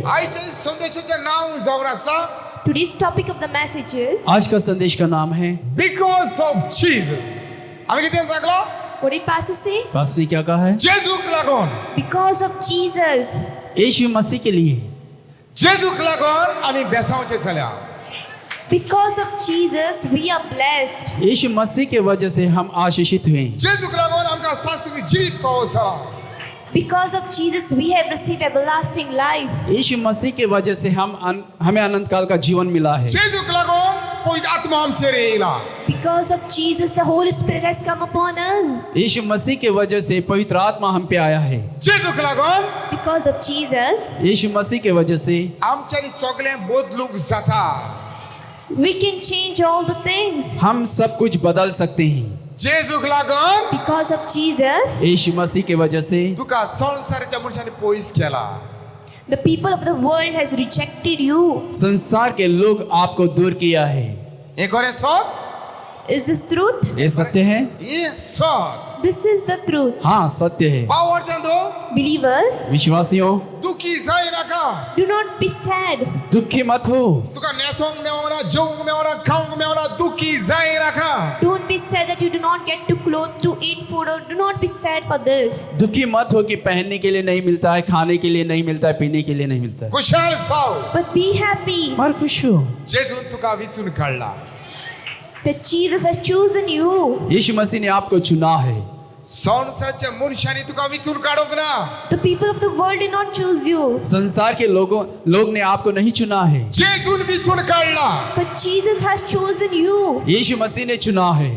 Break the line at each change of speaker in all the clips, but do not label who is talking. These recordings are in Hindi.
आजच्या संदेशाचे नाव जाऊन असा
Today's topic of the message is,
आज का संदेश का नाम है
बिकॉज ऑफ जीसस. आम्ही किती सांगलो?
what did Pastor say?
Pastor ने क्या कहा है?
जेजूक लागून,
Because of Jesus.
यीशु मसीह के लिए.
जेजूक लागून आम्ही बेसावचे झाल्या.
Because of Jesus, we are blessed.
यीशु मसीह के वजह से हम आशीषित हुए.
जेजूक लागून आमका शाश्वत जीवित पावसा.
Because of Jesus, we have received everlasting life.
यीशु मसीह के वजह से हमें अनंत काल का जीवन मिला है.
जेजूक लागून पवित्र आत्मा आमचेर येयला.
Because of Jesus, the Holy Spirit has come upon us.
यीशु मसीह के वजह से पवित्र आत्मा हम पे आया है.
जेजूक लागून
Because of Jesus,
यीशु मसीह के वजह से
आमच्यानी सगळे बदलूक जाता.
we can change all the things.
हम सब कुछ बदल सकते हैं.
जेजूक लागून
Because of Jesus,
यीशु मसीह के वजह से
तुका संसाराच्या मनशाने पयस केला.
the people of the world has rejected you.
संसार के लोग आपको दूर किया है.
हे खरे सत?
Is this truth?
ये सत्य है?
हे सत.
This is the truth.
हाँ सत्य है.
पावरचंदो
Believers,
विश्वासियों,
दुखी जाय नाका.
do not be sad.
दुखी मत हो.
तुका नेसोंग मेवना, जोंग मेवना, खाऊंग मेवना, दुखी जाय नाका.
Don't be sad that you do not get to clothe to eat food, or do not be sad for this.
दुखी मत हो कि पहनने के लिए नहीं मिलता है, खाने के लिए नहीं मिलता है, पीने के लिए नहीं मिलता है.
Khushal Sao.
But be happy
मर खुश हो.
जेजून तुका विचून काढला.
that Jesus has chosen you.
यीशु मसीह ने आपको चुना है.
संसाराच्या मनुष्याने तुका विचून काढोक ना.
The people of the world did not choose you,
संसार के लोग ने आपको नहीं चुना है.
जेजून विचून काढला.
but Jesus has chosen you
यीशु मसीह ने चुना है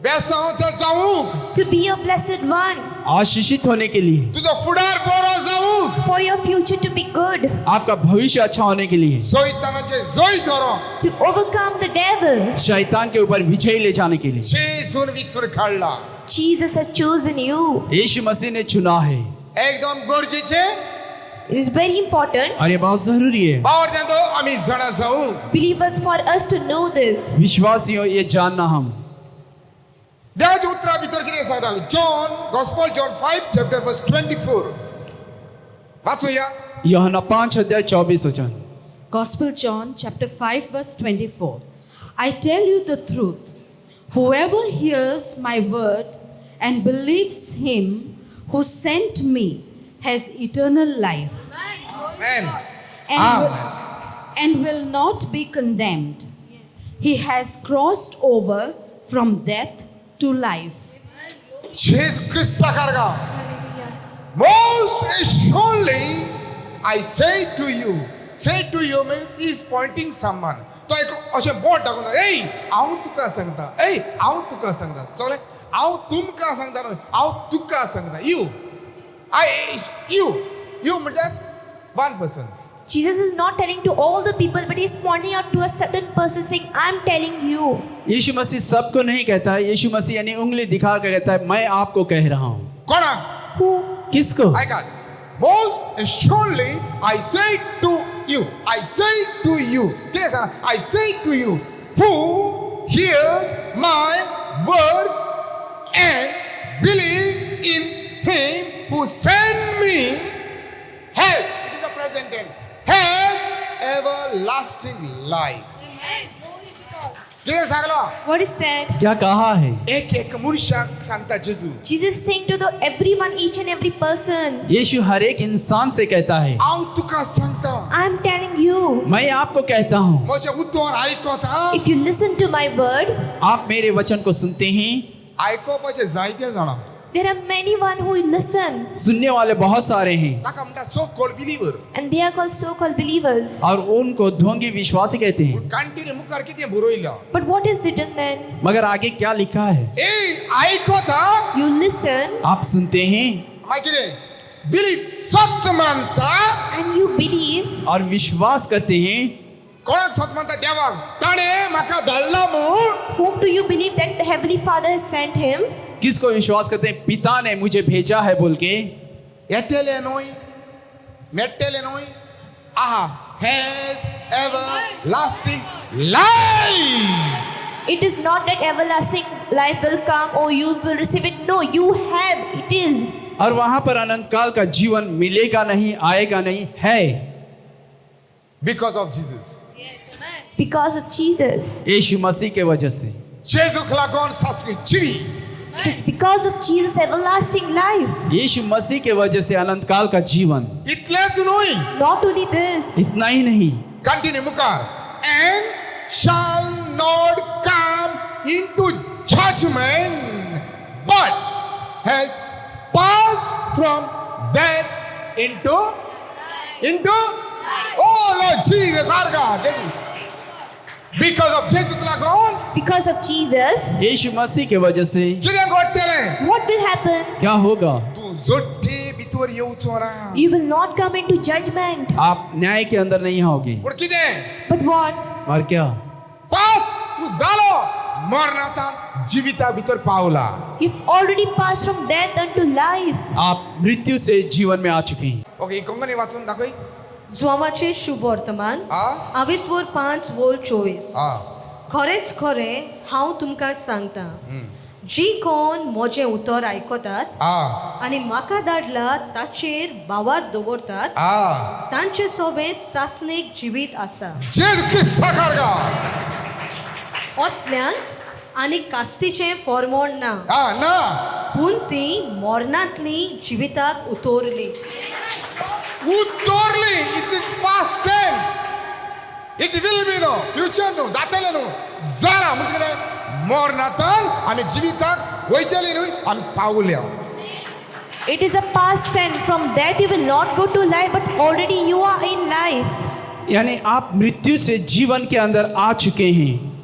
बेसावचा जाऊक.
to be a blessed one,
आशीषित होने के लिए,
तुझं फुडार बरो जाऊक.
for your future to be good,
आपका भविष्य अच्छा होने के लिए,
शैतानाचे जय धरो.
to overcome the devil.
शैतान के ऊपर विजय ले जाने के लिए.
जेजून विचून काढला.
Jesus has chosen you.
यीशु मसीह ने चुना है.
एकदम गरजेचे.
It is very important,
और ये बहुत जरूरी है.
पावर देतो आम्ही जणा जाऊ.
believers, for us to know this.
विश्वासियों, ये जानना हम.
देवाच्या उत्तरा भितर कितें सांगता? John gospel John 5 chapter verse 24. वाचूया.
यूहन्ना 5:24.
Gospel John chapter 5 verse 24. I tell you the truth. Whoever hears my word and believes him who sent me has eternal life
Amen.
and will not be condemned. He has crossed over from death to life.
Jesus Christ sakarga. Most assuredly I say to you means he is pointing someone. तो एक अशे बोट दाखवता. ए हांव तुका सांगता. ए हांव तुका सांगता. सगळे हांव तुमका सांगता न्हय, हांव तुका सांगता. you म्हणजे one person.
Jesus is not telling to all the people, but he is pointing out to a certain person, saying, I am telling you.
यीशु मसीह सबको नहीं कहता है. यीशु मसीह यानी उंगली दिखा कर कहता है, मैं आपको कह रहा हूँ.
कोणा?
Who?
किसको?
ऐका. Most assuredly I say to you. किती सांगा? I say to you who hears my word and believe in him who sent me has, it is a present tense, has everlasting life. किती सांगलो?
What is said?
क्या कहा है?
एक मनुष्याक सांगता जेजू.
Jesus is saying to the everyone, each and every person,
यीशु हर एक इंसान से कहता है,
हांव तुका सांगता.
I am telling you.
मैं आपको कहता हूँ.
म्हजे उत्तर आयकता.
If you listen to my word,
आप मेरे वचन को सुनते हैं.
आयकोपाचे जायते जाणा.
there are many one who listen,
सुनने वाले बहुत सारे हैं.
ताका म्हणटा so called believer.
and they are called so-called believers.
और उनको ढोंगी विश्वासी कहते हैं.
कंटिन्यू मुखार किती बरोयला.
But what is written then?
मगर आगे क्या लिखा है?
ए आयकता.
You listen
आप सुनते हैं
माय कितें? बिलीव सत्य मानता.
and you believe.
और विश्वास करते हैं.
कोणाक सत्य मानता? देवाक. ताणे म्हाका धाडला म्हूण.
Whom do you believe that the Heavenly Father has sent him?
किसको विश्वास करते हैं? पिता ने मुझे भेजा है बोल के.
येतेले न्हय, मेट्टेले न्हय. आहा has everlasting life.
It is not that everlasting life will come or you will receive it. No, you have. It is.
और वहां पर अनंत काल का जीवन मिलेगा नहीं, आएगा नहीं, है.
Because of Jesus.
It's because of Jesus.
यीशु मसीह के वजह से
제주 클라건 사스기 지위.
It is because of Jesus' everlasting life.
यीशु मसीह के वजह से अनंत काल का जीवन।
Itlezu noi.
Not only this,
इतना ही नहीं,
Continue mukar. And shall not come into judgment, but has passed from death into oh Lord Jesus, our God. Jesus. Because of Jesus Lagon,
because of Jesus,
यीशु मसीह के वजह से
किरण को टेलें.
what will happen?
क्या होगा?
तू जोट्टे बितोर येऊ चोरा.
You will not come into judgment.
आप न्याय के अंदर नहीं आओगे।
और किदें?
But what?
और क्या?
पास तू जालो मरना था जीविता बितोर पावला.
You've already passed from death unto life.
आप मृत्यु से जीवन में आ चुके हैं।
ओके कोंगनी वाचून दाखोई.
जोमाचे शुभवर्तमान
आ
22:5-24 खरेंच खरें हांव तुमकां सांगता जी कोण म्हजें उतर आयकतात आनी म्हाका धाडला ताचेर बावर दवरतात तांचे सोबे सासणेक जिवीत आसा
जेजू क्रिस्त साकारगा.
असल्यांक आनी कास्तीचें फॉर्मोण ना
ना.
पूण ती मोरणांतली जिविताक उतोरली
उतोरली. It's past tense. It will be no future no जातले नो जरा म्हणजे कितें मरणातन आमी जिविताक वयतली न्हय आमी पावल्या.
It is a past tense. From death you will not go to life, but already you are in life.
यानी आप मृत्यु से जीवन के अंदर आ चुके हैं।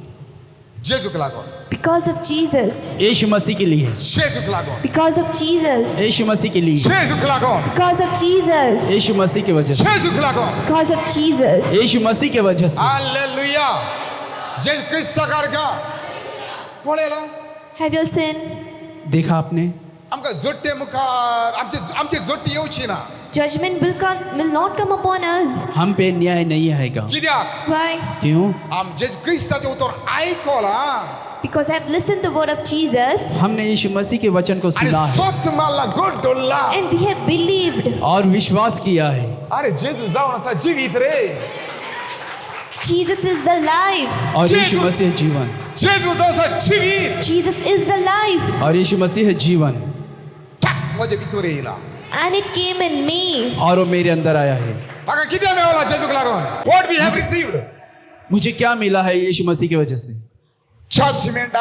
जेजू लागोन.
Because of Jesus.
यीशु मसीह के लिए,
जेजू लागोन.
Because of Jesus.
यीशु मसीह के लिए,
जेजू लागोन.
Because of Jesus.
यीशु मसीह की वजह से,
जेजू लागोन.
Because of Jesus.
यीशु मसीह के वजह से।
हालेलुया. जेजू क्रिस्त साकारगा. पळेला
Have you seen?
देखा आपने?
आमकां जोट्टे मुखार आमचे जोट्टी येवची ना.
Judgment will not come upon us.
हम पे न्याय नहीं आएगा।
कित्याक?
Why?
क्यों?
आम जेजू क्रिस्ताचे उतर आयकोला
Because I have listened the word of Jesus
हमने यीशु मसीह के वचन को
आणि
सुना है
स्वत मारला गोडोला.
and we have believed.
और विश्वास किया है।
अरे जेजू जाऊन असा जीवित रे.
Jesus is the life.
और
जेजू-
यीशु मसीह है जीवन,
जेजू जाऊन असा जीवित.
Jesus is the life.
और यीशु मसीह है जीवन,
टाक माझ्या भितर येला.
And it came in me.
और वो मेरे अंदर आया है।
ताका किती मेवला जेजूक लागून. What we have received.
मुझे क्या मिला है यीशु मसीह की वजह से?
Judgment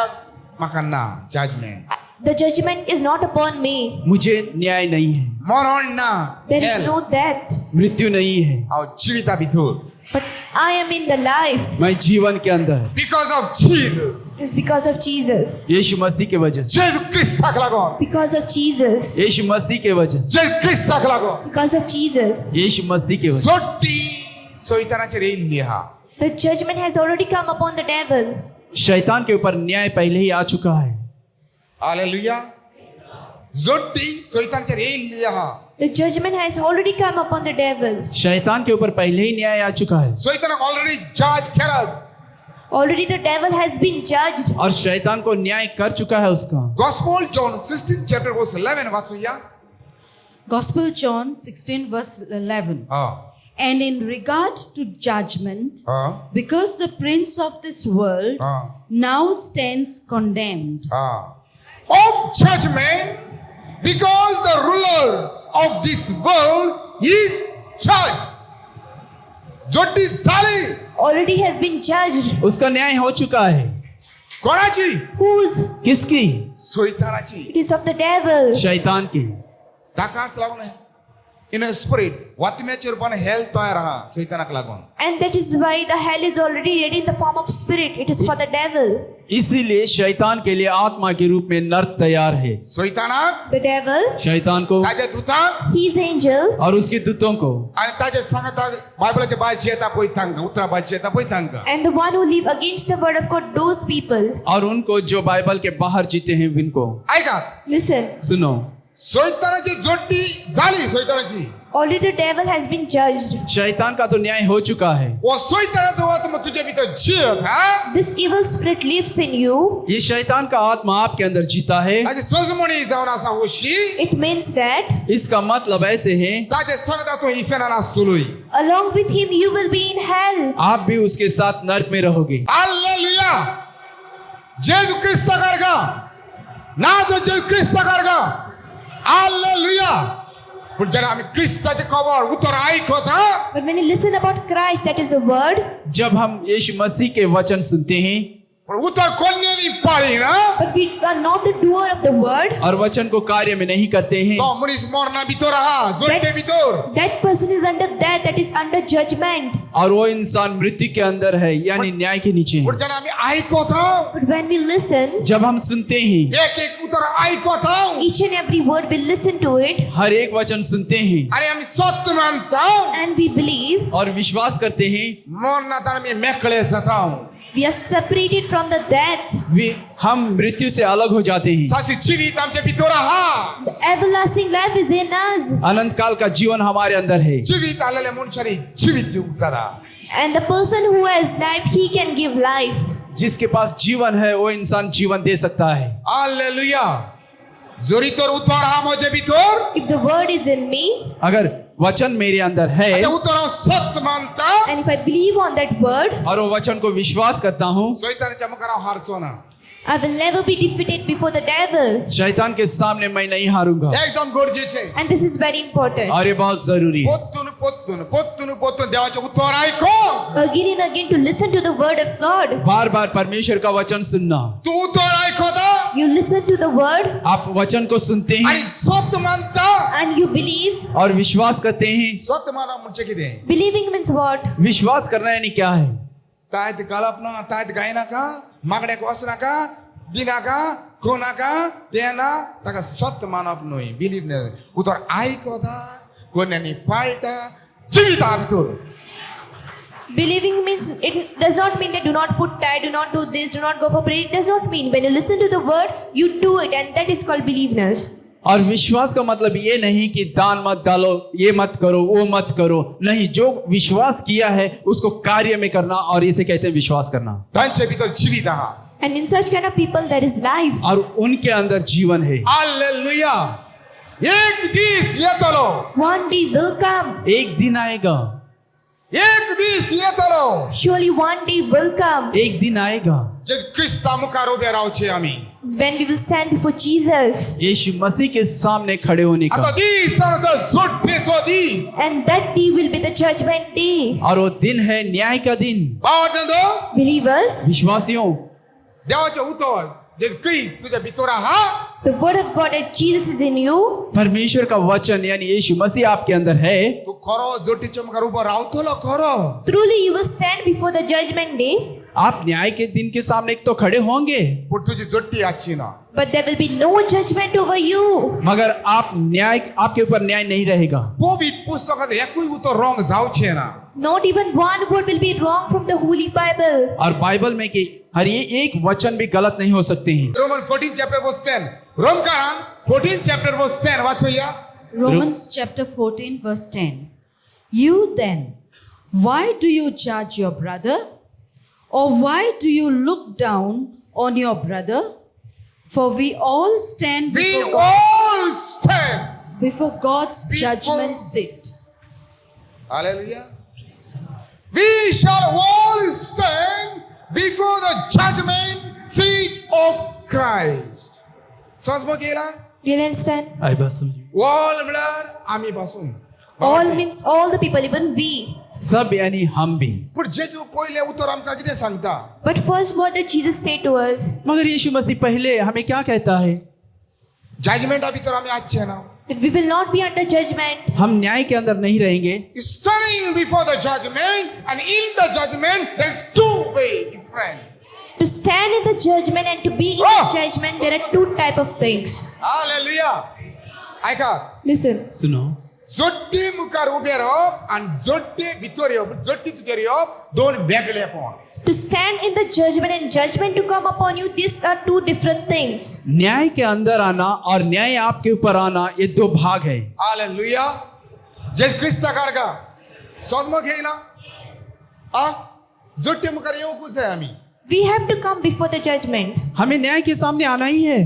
म्हाका ना. Judgment.
The judgment is not upon me.
मुझे न्याय नहीं है,
मरण ना.
There
Hell.
is no death.
मृत्यु नहीं है,
हांव जिविता भितर.
But I am in the life.
मैं जीवन के अंदर
Because of Jesus.
It's because of Jesus.
यीशु मसीह के वजह से,
जेजू क्रिस्ताक लागून.
Because of Jesus.
यीशु मसीह के वजह से,
जेजू क्रिस्ताक लागून.
Because of Jesus.
यीशु मसीह के वजह
जोट्टी सैतानाचेर येयल्ली आहा.
The judgment has already come upon the devil.
से शैतान के ऊपर न्याय पहले ही आ चुका है।
हालेलुया. जोट्टी सैतानाचेर येयल्ली आहा.
The judgment has already come upon the devil.
शैतान के ऊपर पहले ही न्याय आ चुका है
सैतानाक ऑलरेडी जज केला.
Already the devil has been judged.
और शैतान को न्याय कर चुका है उसका।
Gospel John 16 chapter verse 11 वाचूया.
Gospel John 16:11 And in regard to judgment, because the prince of this world now stands condemned.
Of judgment, because the ruler of this world is judged. जोट्टी झाली.
Already has been judged.
उसका न्याय हो चुका है।
कोणाची?
Whose?
किसकी?
सैतानाची.
It is of the devil.
शैतान की।
ताकाच लागून इन स्पिरिट वातम्याच्या रूपाने हेल तयार आहा सैतानाक लागून.
And that is why the hell is already ready in the form of spirit. It is for the devil.
इसीलिए शैतान के लिए आत्मा के रूप में नर्क तैयार है।
सैतानाक,
The devil,
शैतान को
ताजे दूतांक
his angels,
और उसके दूतों को
आणि ताजे सांगता बायबलाच्या भायर येता पळय तांकां उतरा भायर येता पळय तांकां.
and the one who live against the word of God, those people.
और उनको जो बाइबल के बाहर जीते हैं उनको
ऐकात.
Listen,
सुनो।
शैतानाची जोडटी झाली शैतानाची
Already the devil has been judged.
शैतान का तो न्याय हो चुका है.
व शैतानाचा आत्मा तुझ्या भीतर जियत हा
This evil spirit lives in you.
ये शैतान का आत्मा आपके अंदर जीता है.
आणि सजमणी जाऊन असा होशी
It means that
इसका मतलब ऐसे है,
ताजे संगदा तो इफेनाना सुलुई
along with him you will be in hell.
आप भी उसके साथ नरक में रहोगे.
हालेलुया जेजू ख्रिस्त करगा नाजो जेजू ख्रिस्त करगा हालेलुया पण जरा आम्ही ख्रिस्ताचे खबर उत्तर ऐकत हा
But when you listen about Christ, that is the word.
जब हम यीशु मसीह के वचन सुनते हैं
पण उत्तर कोणीही पाळी ना
But we are not the doer of the word.
और वचन को कार्य में नहीं करते हैं,
तो मनीस मरना भितर हा जोडटे भितर
That person is under death, that is under judgment.
और वो इंसान मृत्यु के अंदर है, यानी न्याय के नीचे है.
पण जरा आम्ही ऐकत हा
But when we listen,
जब हम सुनते हैं,
एक एक उत्तर ऐकत हा
each and every word we listen to it,
हर एक वचन सुनते हैं
अरे आम्ही सत्य मानता
and we believe,
और विश्वास करते हैं,
मरना तर आम्ही मेकळे जाता
we are separated from the death.
हम मृत्यु से अलग हो जाते हैं.
साची जीवित आमच्या भितर हा
The everlasting life is in us.
अनंत काल का जीवन हमारे अंदर है.
जीवित आलेल्या मनुष्याने जीवित देऊ जरा
And the person who has life, he can give life.
जिसके पास जीवन है वो इंसान जीवन दे सकता है.
हालेलुया जोरी तर उत्तर हा माझ्या भितर
If the word is in me,
अगर वचन मेरे अंदर है
त्या उत्तर सत्य मानता
and if I believe on that word,
और वो वचन को विश्वास करता हूँ,
शैतानाच्या मुखाराव हारचो ना
I will never be defeated before the devil.
शैतान के सामने मैं नहीं हारूंगा.
एकदम गरजेचे
And this is very important.
और ये बहुत जरूरी है.
पोतून देवाचे उत्तर ऐको
Again and again to listen to the word of God.
बार बार परमेश्वर का वचन सुनना.
तू उत्तर ऐकता
You listen to the word
आप वचन को सुनते
आणि
हैं
सत्य मानता
and you believe.
और विश्वास करते हैं.
सत्य माना म्हणजे किती
Believing means what?
विश्वास करना यानी क्या है?
तायत कल्पना तायत गायनाका मागण्याक वचनाका दिनाका कोणाका तेना ताका सत्य मानप न्हय बिलीव न उतर ऐकता कोणानी पाळटा जीविता भितर
Believing means it does not mean that do not put tie, do not do this, do not go for prayer. It does not mean when you listen to the word, you do it, and that is called believeness.
और विश्वास का मतलब ये नहीं कि दान मत डालो, ये मत करो, वो मत करो. नहीं, जो विश्वास किया है उसको कार्य में करना, और इसे कहते हैं विश्वास करना.
त्यांच्या भितर जीवित हा
And in such kind of people, there is life.
और उनके अंदर जीवन है.
हालेलुया एक दिस येतलो
One day will come.
एक दिन आएगा,
एक दिस येतलो
Surely one day will come
एक दिन आएगा
जे ख्रिस्ता मुखार उभे राहूचे आम्ही
when we will stand before Jesus.
यीशु मसीह के सामने खड़े होने
आता
का.
दिस जोडपेचो this
And that day will be the judgment day.
और वो दिन है न्याय का दिन.
बावटंदो
Believers,
विश्वासियों,
देवाचे उत्तर जे ख्रिस्त तुझ्या भितर हा
the word of God that Jesus is in you.
परमेश्वर का वचन यानी यीशु मसीह आपके अंदर है.
तू खरो जोडटीच्या मुखार उभं राहतलो खरो
Truly you will stand before the judgment day.
आप न्याय के दिन के सामने तो खड़े होंगे,
पण तुझी जोडटी आजची ना
But there will be no judgment over you.
मगर आप न्याय, आपके ऊपर न्याय नहीं रहेगा.
पवित्र पुस्तकात एकूय उत्तर रॉंग जाऊचे ना
Not even one word will be wrong from the Holy Bible.
और बाइबल में कि हर ये एक वचन भी गलत नहीं हो सकते हैं.
Roman 14 chapter verse 10 रोमकारान 14 chapter verse 10 वाचो या
Romans chapter 14, verse 10. You then, why do you judge your brother? Or why do you look down on your brother? For we all stand
we
before, God,
all stand
before God's
before-
judgment seat.
hallelujah we shall all stand before the judgment seat of Christ समज केला
Do you understand?
आई बस समझिए.
all म्हणल्यार आम्ही बसून
All means all the people, even we.
सब यानी हम भी.
पण जेजू पहिले उत्तर आमका किती सांगता
But first, what did Jesus say to us?
मगर यीशु मसीह पहले हमें क्या कहता है?
जजमेंटा भितर आम्ही आजचे ना
That we will not be under judgment.
हम न्याय के अंदर नहीं रहेंगे.
standing before the judgment and in the judgment there's two way different
To stand in the judgment and to be in
Oh!
the judgment, there are two type of things.
hallelujah ऐका
Listen.
सुनो,
जोडटी मुखार उभे राहप आणि जोडटी भितर येवप जोडटी तुगेर येवप दोन वेगळे पण
To stand in the judgment and judgment to come upon you, these are two different things.
न्याय के अंदर आना और न्याय आपके ऊपर आना, ये दो भाग है.
할렐루야. जेस क्रिस्ता कारगा सोजमो घेला आ जोट्टे मुकर येऊ कुछ है आम्ही
We have to come before the judgment.
हमें न्याय के सामने आना ही है,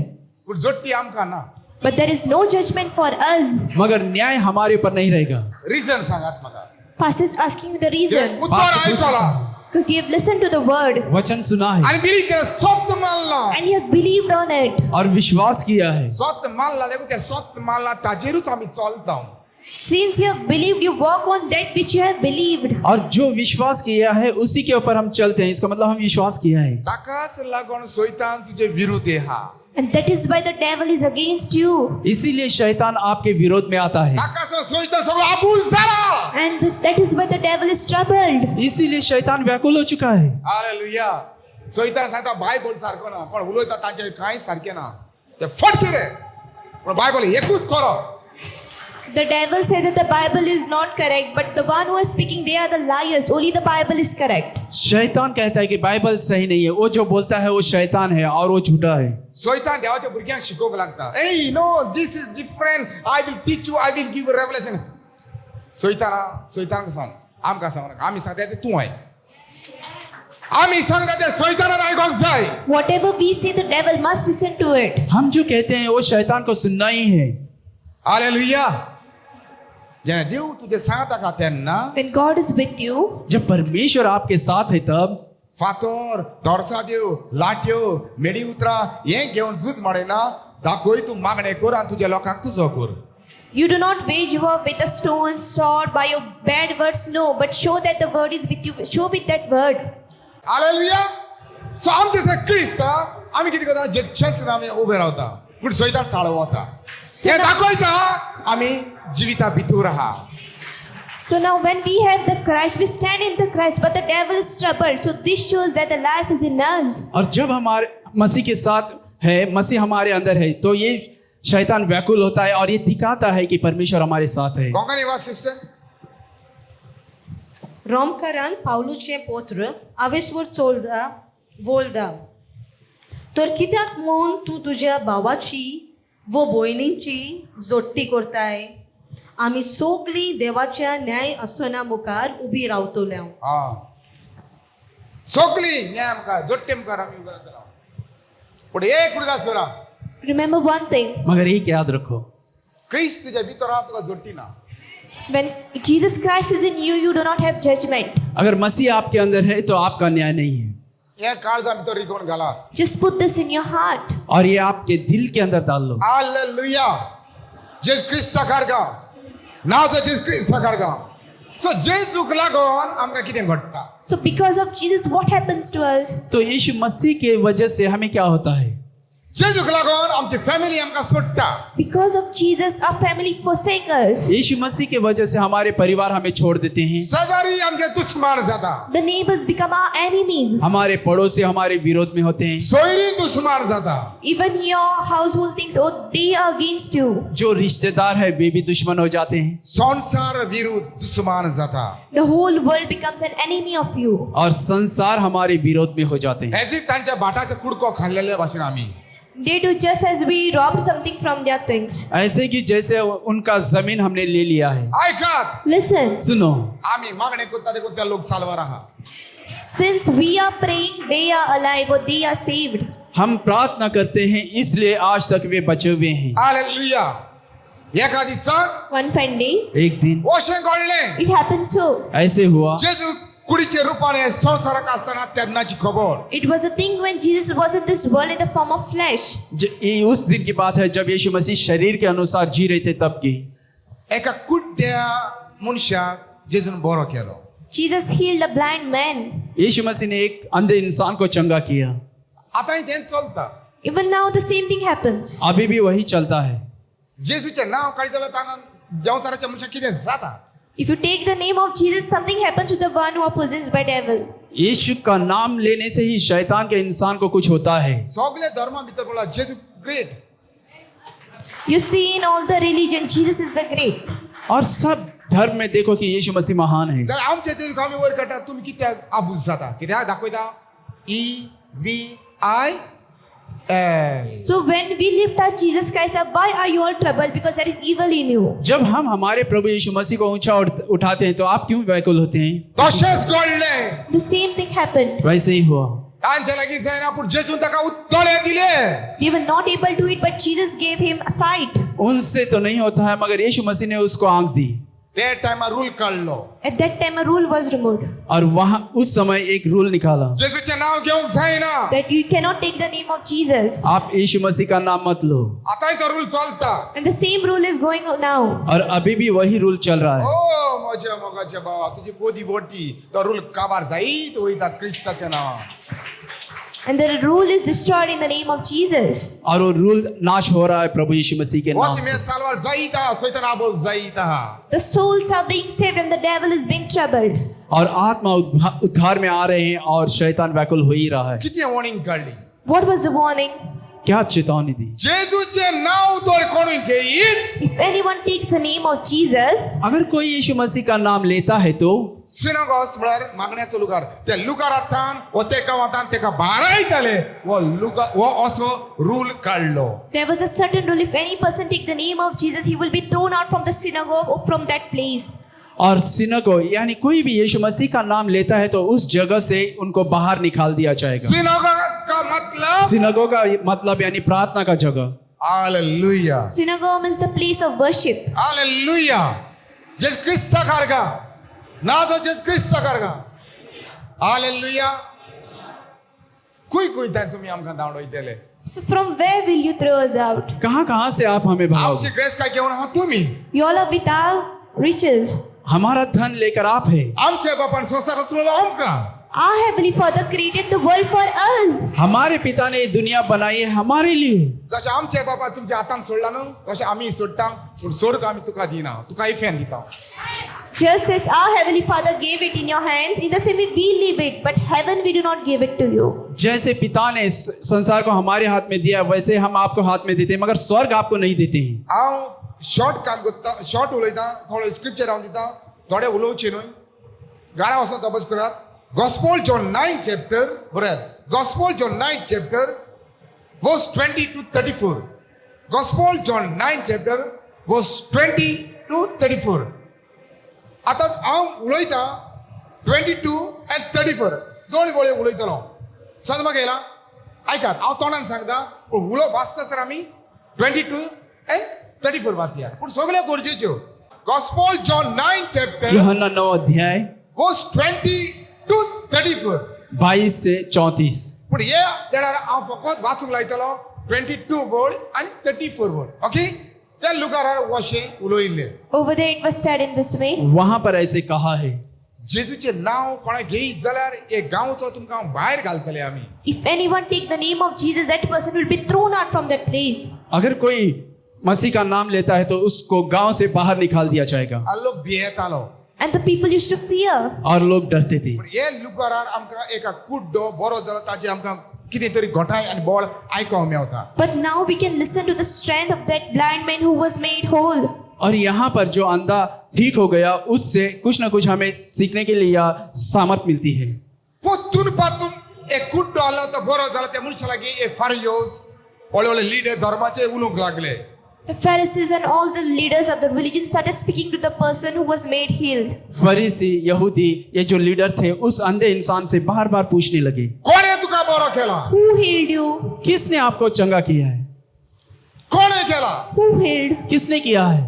कुछ जोट्टी आम का ना
But there is no judgment for us.
मगर न्याय हमारे ऊपर नहीं रहेगा.
रीजन सांगत मगा
Pastor is asking you the
ये
reason.
उत्तर ऐकला
Because you have listened to the word
वचन सुना है
आणि बिलीव केलं सत्य मानला
and you have believed on it.
और विश्वास किया है.
सत्य मानला देखो त्या सत्य मानला ताजेरूच आम्ही चालतो
Since you have believed, you walk on that which you have believed.
और जो विश्वास किया है उसी के ऊपर हम चलते हैं. इसका मतलब हम विश्वास किया है.
ताकास लागून शैतान तुझे विरुद्ध आहे हा
And that is why the devil is against you.
इसीलिए शैतान आपके विरोध में आता है.
ताकास शैतान सगळं आबूस झाला
And that is why the devil is troubled.
इसीलिए शैतान व्याकुल हो चुका है.
हालेलुया शैतान सांगता बायबल सारखं ना पण उलयता ताचे कांय सारखे ना ते फटके रे पण बायबल एकूच करो
The devil says that the Bible is not correct, but the one who is speaking, they are the liars. Only the Bible is correct.
शैतान कहता है कि बाइबल सही नहीं है. वो जो बोलता है वो शैतान है और वो झूठा है.
शैतान देवाच्या भुरग्यांक शिकोवंक लागता ए no this is different I will teach you I will give you revelation शैतानाक सांग आमकां सांग नाका आमी सांगता ते तूं आयक आमी सांगता ते शैतानाक आयकोंक जाय
Whatever we say, the devil must listen to it.
हम जो कहते हैं वो शैतान को सुनना ही है.
हालेलुया जेन्ना देव तुजें सांगता का तेन्ना
When God is with you,
जब परमेश्वर आपके साथ है तब
फातोर तोरसा देव लाट्यो मेडी उतरा हें घेवन झूज म्हणना दाखोय तूं मागणें कर आनी तुज्या लोकांक तुजो कर
you do not wage war with a stone, sword, by your bad words, no, but show that the word is with you. Show with that word.
Hallelujah सो आमी तशें क्रिस्त आमी कितें करता जेशेन आमी उबे रावता पूण शैतान चाळव वता हें दाखयता आमी जिविता भितर आहा
So now when we have the Christ, we stand in the Christ, but the devil is troubled. So this shows that the life is in us.
और जब हमारे मसीह के साथ है, मसीह हमारे अंदर है, तो ये शैतान व्याकुल होता है और ये दिखाता है कि परमेश्वर हमारे साथ है.
कोंकणी वाच सिस्टर
Romkaran Pauluचे पोत्र आवेशवर चोलदा बोलदा तर कित्याक म्हूण तूं तुज्या भावाची वो भयणीची जोडटी करताय आमी सगळीं देवाच्या न्याय आसना मुखार उबी रावतल्यो
हा सगळी न्याय आमकां जोडटे मुखार आमी उबे रावतलो पूण एक उडगा सोरा
Remember one thing.
मगर एक याद रखो,
क्रिस्त तुज्या भितर आहा तुका जोडटी ना
When Jesus Christ is in you, you do not have judgment.
अगर मसीह आपके अंदर है तो आपका न्याय नहीं है.
हे काळजा भितर रिकोन घालात
Just put this in your heart.
और ये आपके दिल के अंदर डाल लो.
हालेलुया जेस क्रिस्ता कारगा नाव जेस क्रिस्ता कारगा सो जेजूक लागोन आमकां कितें घडटा
So because of Jesus, what happens to us?
तो यीशु मसीह के वजह से हमें क्या होता है?
जेजूक लागोन आमची फॅमिली आमकां सोडटा
Because of Jesus, our family forsake us.
यीशु मसीह के वजह से हमारे परिवार हमें छोड़ देते हैं.
शेजारी आमचे दुश्मन जाता
The neighbors become our enemies.
हमारे पड़ोसी हमारे विरोध में होते हैं.
सोयरी दुश्मन जाता
Even your household thinks, oh, they are against you.
जो रिश्तेदार है वे भी दुश्मन हो जाते हैं
संसार विरुद्ध दुश्मन जाता
The whole world becomes an enemy of you.
और संसार हमारे विरोध में हो जाते हैं.
एज इफ तांच्या भाटाचा कुडको खाल्लेल्या भाशेन आमी
They do just as we robbed something from their things.
ऐसे कि जैसे उनका जमीन हमने ले लिया है.
ऐकात
Listen,
सुनो,
आमी मागणे करता ते कोणत्या लोक सालवार आहा
since we are praying, they are alive or they are saved.
हम प्रार्थना करते हैं इसलिए आज तक वे बचे हुए हैं.
हालेलुया एका दिसा
One fine day,
एक दिन
ओशें घडलें
it happened so.
ऐसे हुआ.
जेजू कुडीचे रूपाने संसाराक आसतना तेन्नाची खबर
It was a thing when Jesus was in this world in the form of flesh.
ये उस दिन की बात है जब यीशु मसीह शरीर के अनुसार जी रहे थे तब की.
एका कुड्ड्या मनशाक जेजून बरो केलो
Jesus healed a blind man.
यीशु मसीह ने एक अंधे इंसान को चंगा किया.
आतांय तें चलता
Even now, the same thing happens.
अभी भी वही चलता है.
जेजूचें नांव काडीत जाल्यार तांकां देंवचाराच्या मनशाक कितें जाता
If you take the name of Jesus, something happens to the one who are possessed by devil.
यीशु का नाम लेने से ही शैतान के इंसान को कुछ होता है.
सगळे धर्मा भितर बोला जेजू great
You see, in all the religion, Jesus is the great.
और सब धर्म में देखो कि यीशु मसीह महान है।
जर आमचे जेजूक आमी वयर काडटा तुमी कित्याक आबूज जाता कित्याक दाखयता EVIL
So when we lift up Jesus Christ up, why are you all troubled? Because there is evil in you.
जब हम हमारे प्रभु यीशु मसीह को ऊंचा उठाते हैं तो आप क्यों व्याकुल होते हैं?
तशेंच घडलें
The same thing happened.
वैसे ही हुआ।
तांच्या लागीं जायना पूण जेजून ताका दोळे दिले
They were not able to eat, but Jesus gave him a sight.
उनसे तो नहीं होता है मगर यीशु मसीह ने उसको आंख दी
ते टायमार रूल काडलो
At that time, a rule was removed
और वहां उस समय एक रूल निकाला,
जेजूचें नांव घेवंक जायना
that you cannot take the name of Jesus.
आप यीशु मसीह का नाम मत लो।
आतांय तो रूल चलता
And the same rule is going on now.
और अभी भी वही रूल चल रहा है।
ओ म्हज्या मोगाच्या भावा तुजी बोदी बोटी तो रूल काबार जायत वयता क्रिस्ताच्या नांवान
And the rule is destroyed in the name of Jesus.
और वो रूल नाश हो रहा है प्रभु यीशु मसीह के नाम
वोत मे
से।
सालवार जायता सैतान आबोल जायता
The souls are being saved and the devil is being troubled.
और आत्मा उद्धार में आ रहे हैं और शैतान व्याकुल हो ही रहा है।
किती वॉर्निंग काढली
What was the warning?
क्या चेतावनी दी?
जेजूचे नाव दोर कोणी Gheit
If anyone takes the name of Jesus,
अगर कोई यीशु मसीह का नाम लेता है तो
सिनागॉस म्हळ्यार मागण्याचो लुगार त्या लुगारांतल्यान वो ते गांवांत तेका भारायताले वो असो रूल काडलो
there was a certain rule. If any person take the name of Jesus, he will be thrown out from the synagogue or from that place.
और सिनगो यानी कोई भी यीशु मसीह का नाम लेता है तो उस जगह से उनको बाहर निकाल दिया जाएगा।
सिनागॉस का मतलब
सिनगो का मतलब यानी प्रार्थना का जगह।
Hallelujah
Synagogue means the place of worship.
Hallelujah जेस क्रिस्ता कारगा नाजो जेस क्रिस्ता कारगा हालेलुया कुई ताय तुमी आमकां धांवडयतले
So from where will you throw us out?
कहाँ से आप हमें
आमची
भगाओगे?
ग्रेस काय घेऊन आहात तुम्ही
You all are with our riches.
हमारा धन लेकर आप है।
आमच्या बापान संसार रचलो आमकां
Our Heavenly Father created the world for us.
हमारे पिता ने ये दुनिया बनाई है हमारे लिए।
जशें आमचे बाबा तुमच्या हातान सोडला न्हू तशें आमी सोडटा पूण स्वर्ग आमी तुका दिना तुका इफेन दिता
Just as our Heavenly Father gave it in your hands, in the same way we leave it, but heaven we do not give it to you.
जैसे पिता ने संसार को हमारे हाथ में दिया वैसे हम आपको हाथ में देते हैं मगर स्वर्ग आपको नहीं देते हैं।
हांव शॉर्ट काम करता शॉर्ट उलयता थोडे स्क्रिप्चर हांव दिता थोडे उलोवचे न्हय घरा वचून तपास करात Gospel John 9 chapter Gospel John 9 chapter verse 20 to 34 Gospel John 9 chapter verse 20 to 34 आता हांव उलयता 22 and 34 दोन गोळे उलयतलो समज गेला ऐकात हांव तोंडान सांगता पूण उलो वाचतासर आमी 22 and 34 वाचया पूण सगळ्यो गरजेच्यो Gospel John 9 chapter
यूहन्ना 9 अध्याय
verse 20 to 34
22 से 34।
पण हे देणार हांव फकत वाचूंक लायतलो 22 वर्ड आनी 34 वर्ड ओके त्या लुगारार वशें उलयल्ले
Over there it was said in this way.
वहां पर ऐसे कहा है
जेजूचे नांव कोणा घेयत जाल्यार एक गांवचो तुमकां भायर घालतले आमी
If anyone take the name of Jesus, that person will be thrown out from that place.
अगर कोई मसीह का नाम लेता है तो उसको गांव से बाहर निकाल दिया जाएगा
आनी लोक भियेतालो
And the people used to fear.
और लोग डरते थे।
पण हे लुगारार आमकां एका कुड्डो बरो जालो ताजे आमकां कितें तरी घोटाय आनी बळ आयकोंक Mewat
But now we can listen to the strength of that blind man who was made whole.
और यहाँ पर जो अंधा ठीक हो गया उससे कुछ ना कुछ हमें सीखने के लिए या सामर्थ मिलती है।
पोत्तून पातून एक कुड्डो आलो तो बरो जालो त्या मनशा लागीं ए फारियोस व्हडले व्हडले लिडर धर्माचे उलोवंक लागले
The Pharisees and all the leaders of the religion started speaking to the person who was made healed.
फरीसी यहूदी ये जो लीडर थे उस अंधे इंसान से बार बार पूछने लगे
कोणे तुका बरो केला
Who healed you?
किसने आपको चंगा किया है?
कोणे केला
Who healed?
किसने किया है?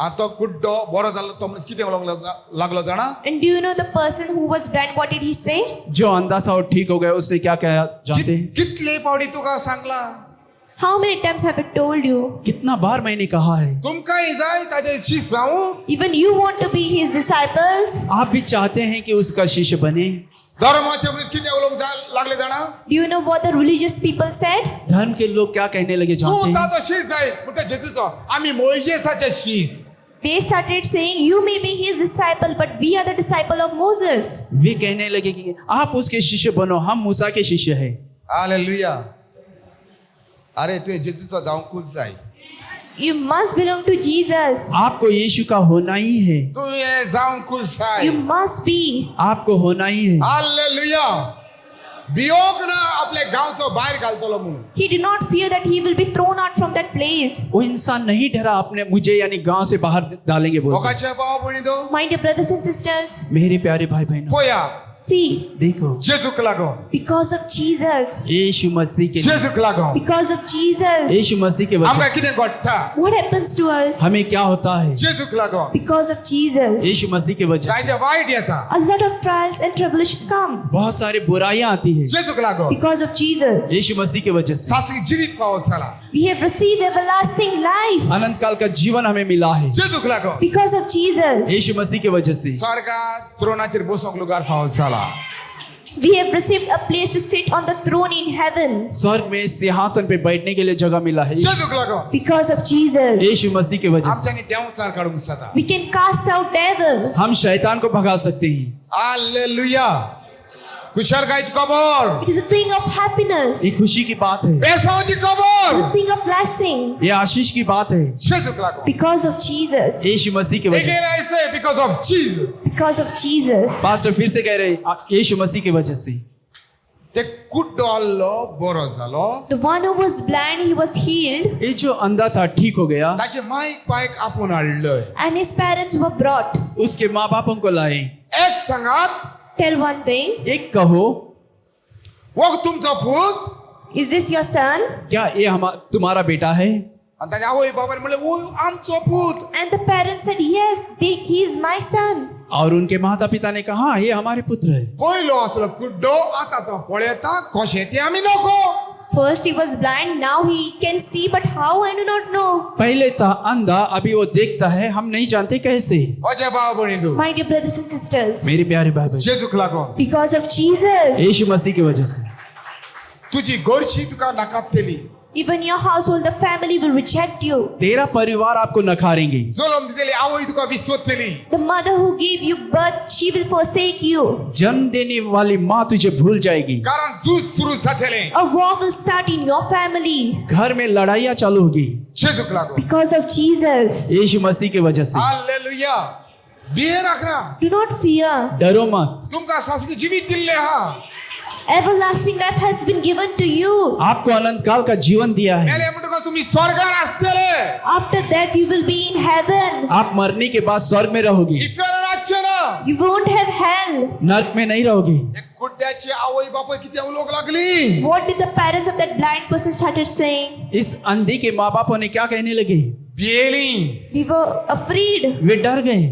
आता कुड्डो बरो जालो तो मनीस कितें उलोवंक लागलो जाणा
And do you know the person who was blind, what did he say?
जो अंधा था और ठीक हो गया उसने क्या कहा जानते हैं?
कितले पावडी तुका Sangla
How many times have I told you?
कितना बार मैंने कहा है?
तुमकांय जाय ताजे शिष्य जावं
Even you want to be his disciples?
आप भी चाहते हैं कि उसका शिष्य बने?
धर्माचे मनीस कितें उलोवंक लागले जाणा
Do you know what the religious people said?
धर्म के लोग क्या कहने लगे
तूं
जानते हैं?
ताजो शिष्य जाय म्हणटा जेजूचो आमी मोइजेसाचे शिष्य
They started saying, you may be his disciple, but we are the disciple of Moses.
वे कहने लगे कि आप उसके शिष्य बनो, हम मूसा के शिष्य हैं।
हालेलुया अरे तुवें जेजूचो जावंकूच जाय
You must belong to Jesus.
आपको यीशु का होना ही है,
तू ये जाऊं कुछ है।
You must be.
आपको होना ही है।
हालेलुया। बियोग ना आपले गावचो बाहेर घालतलो म्हणून।
He did not fear that he will be thrown out from that place.
वो इंसान नहीं डरा अपने मुझे यानी गांव से बाहर डालेंगे बोल।
ओकाचे भाव बहिणीदो,
My dear brothers and sisters,
मेरे प्यारे भाई बहनों,
पोया
see,
देखो
जेजूक लागो,
because of Jesus,
यीशु मसीह के
जेजूक लागो।
because of Jesus,
यीशु मसीह के
आमकां
वजह से
कितें घडटा?
what happens to us?
हमें क्या होता है?
जेजूक लागो।
Because of Jesus,
यीशु मसीह के वजह से
जायते वाईट येता।
a lot of trials and tribulation come.
बहुत सारी बुराइयां आती है।
जेजूक लागो।
Because of Jesus,
यीशु मसीह के वजह से
सासरी जीवित पावो साला।
we have received everlasting life.
अनंत काल का जीवन हमें मिला है,
जेजूक लागो।
Because of Jesus,
यीशु मसीह के वजह से।
स्वर्गात त्रोणाचेर बसोंक लुगार पावो साला।
we have received a place to sit on the throne in heaven.
स्वर्ग में सिंहासन पे बैठने के लिए जगह मिला है,
जेजूक लागो।
Because of Jesus,
यीशु मसीह के वजह से।
आमच्यानी देवचार काढूंक जाता।
we can cast out devil.
हम शैतान को भगा सकते हैं।
हालेलुया। खुशाल गायची खबर।
It is a thing of happiness,
ये खुशी की बात है,
पेसाची
a
खबर।
thing of blessing.
ये आशीष की बात है,
जेजूक लागो।
Because of Jesus,
यीशु मसीह की वजह
Again
से।
I say because of Jesus.
because of Jesus.
Pastor फिर से कह रहे यीशु मसीह की वजह से।
ते कुड्डोल्लो बरो जालो।
The one who was blind, he was healed,
ये जो अंधा था ठीक हो गया,
ताचे माईक पायक आपूण हाडलंय।
and his parents were brought.
उसके माँ बापों को लाए।
एक सांगात,
Tell one thing,
एक कहो,
वो तुमचो पूत।
is this your son?
क्या ये तुम्हारा बेटा है?
आणि ताच्या आवय बाबान म्हणले वो आमचो पूत।
And the parents said, yes, he is my son.
और उनके माता पिता ने कहा हाँ, ये हमारे पुत्र है।
पयलो असलो कुड्डो, आता तो पळयता कशें ते आमी नको।
First he was blind, now he can see, but how I do not know.
पहले था अंधा, अभी वो देखता है, हम नहीं जानते कैसे।
अजे भाव बहिणीदो,
My dear brothers and sisters,
मेरे प्यारे भाई बहन,
जेजूक लागो।
because of Jesus,
यीशु मसीह की वजह से।
तुझी घरची तुका नाकातली।
even your household, the family will reject you.
तेरा परिवार आपको नकारेंगे।
जन्म दिलेली आवय तुका विसवतली।
The mother who gave you birth, she will forsake you.
जन्म देने वाली माँ तुझे भूल जाएगी।
कारण झूज सुरू जातले।
A war will start in your family.
घर में लड़ाइयाँ चालू होगी,
जेजूक लागो।
Because of Jesus.
यीशु मसीह की वजह से।
हालेलुया। भिये नाका।
Do not fear.
डरो मत,
तुमका सासरी जीवित दिले हा।
Everlasting life has been given to you.
आपको अनंत काल का जीवन दिया है।
मेले म्हणटकच तुम्ही स्वर्गार आसतले।
After that, you will be in heaven.
आप मरने के बाद स्वर्ग में रहोगे,
इफेर राहचे ना।
You won't have hell.
नरक में नहीं रहोगे।
एक कुड्ड्याची आवय बापय किती उलोक लागली।
What did the parents of that blind person started saying?
इस अंधी के माँ बापों ने क्या कहने लगे?
भियेली।
They were afraid.
वे डर गए,